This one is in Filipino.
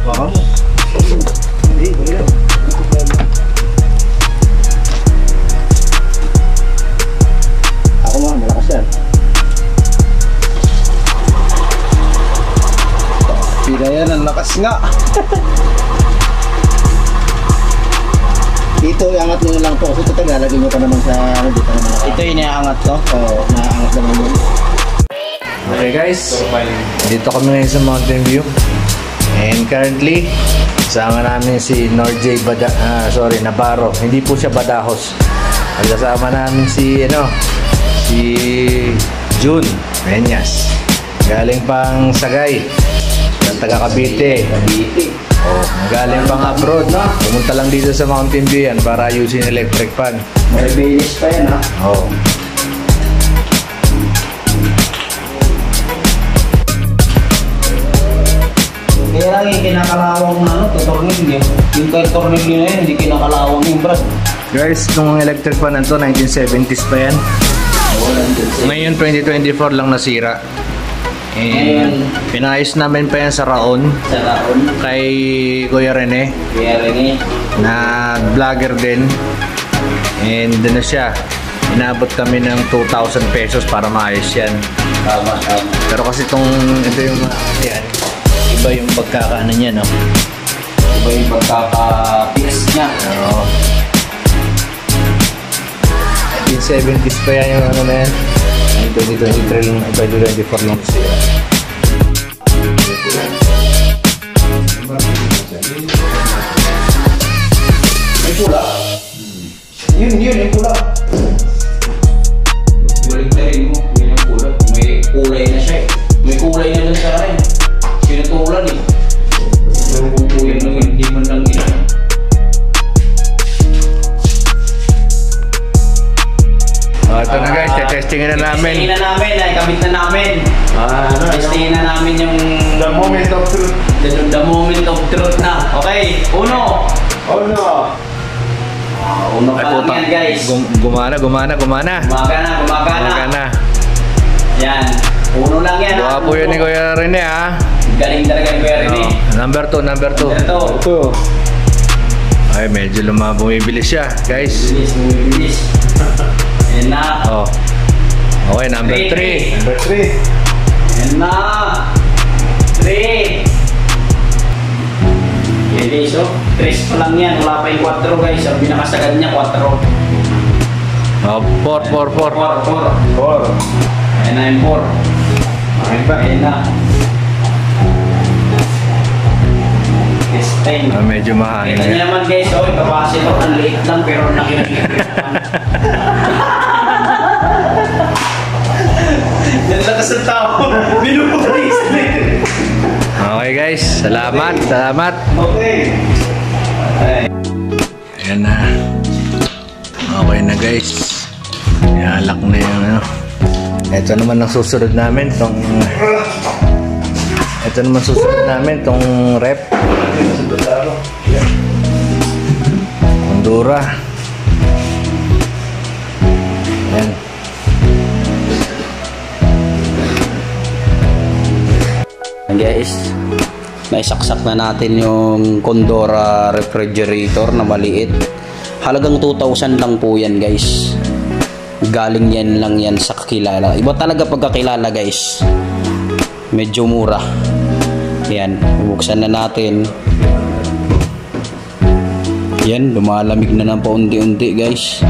Baka mo. Hindi, wala. Ako nga, malakas yan. Pila yan, ang lakas nga. Dito, iangat nyo lang to. Kasi ito lalagay nyo pa naman sa ano, dito naman. Ito yung inaangat to? Oo, naaangat naman yun. Okay guys, dito kami ngayon sa Mountain View. And currently, kasama namin si Norjay Navarro. Hindi po siya Badajos. Kasama namin si June Menyas. Galing pang Sagay. Taga Cavite. Oh, galing pang abroad. Pumunta lang dito sa Mountain View yan para ayusin electric fan. May bilis pa yan, ha? Oh. Kaya lang yung kinakalawang na tornilyo. Yung kay tornilyo na yun, hindi kinakalawang yung brad. Guys, itong electric fan na ito, 1970s pa yan. Ngayon, 2024 lang nasira. And pinayos namin pa yan sa Raon. Sa Raon? Kay Kuya Rene. Kuya Rene. Na vlogger din. And doon na siya. Inabot kami ng 2,000 pesos para maayos yan. Tama. Pero kasi ito yung yan. Iba yung pagkakaano niya, no? Iba yung pagkaka-fix niya. Oo. 1970s pa yan yung ano na yan. 2023 lang, 2024 lang siya. May pula. Yun, yung pula. Baliktarin mo, yun yung pula. May kulay na siya eh. May kulay na dun sa rin. Sinutulan eh. Pero kung kuya nung hindi man lang ina. Ito na guys, testingin na namin. Testingin na namin, kabit na namin. Testingin na namin yung The moment of truth. The moment of truth na. Okay, uno. Uno pa lang yan guys. Gumana. Gumagana. Yan. Uno lang yan. Buha po yun ni Kuya Rene ha. Galing talaga yung Kuya Rene. Number 2. Ay, medyo bumibilis siya guys. Bilis. Yan na. Okay, number 3. Yan na. 3. Yan guys, 3 pa lang yan. Wala pa yung 4 guys. Ang pinakasagad niya 4. 4. Yan na yung 4. Yan na. Medyo mahangin. Kita niyo naman guys, yung capacitor ang liit lang pero nakinagigit. Yan lakas ng tao. Binupulis. Okay guys, salamat. Okay. Ayan na. Okay na guys. Ialak na yung Ito naman ang susunod namin. Ito naman susunod namin tong rep. Honduras. Ayan. Guys, naisaksak na natin yung Condora refrigerator na maliit. Halagang 2,000 lang po yan guys. Galing yan lang yan sa kakilala. Iba talaga pagkakilala guys. Medyo mura. Yan, bubuksan na natin. Yan, lumalamig na ng paunti-unti guys.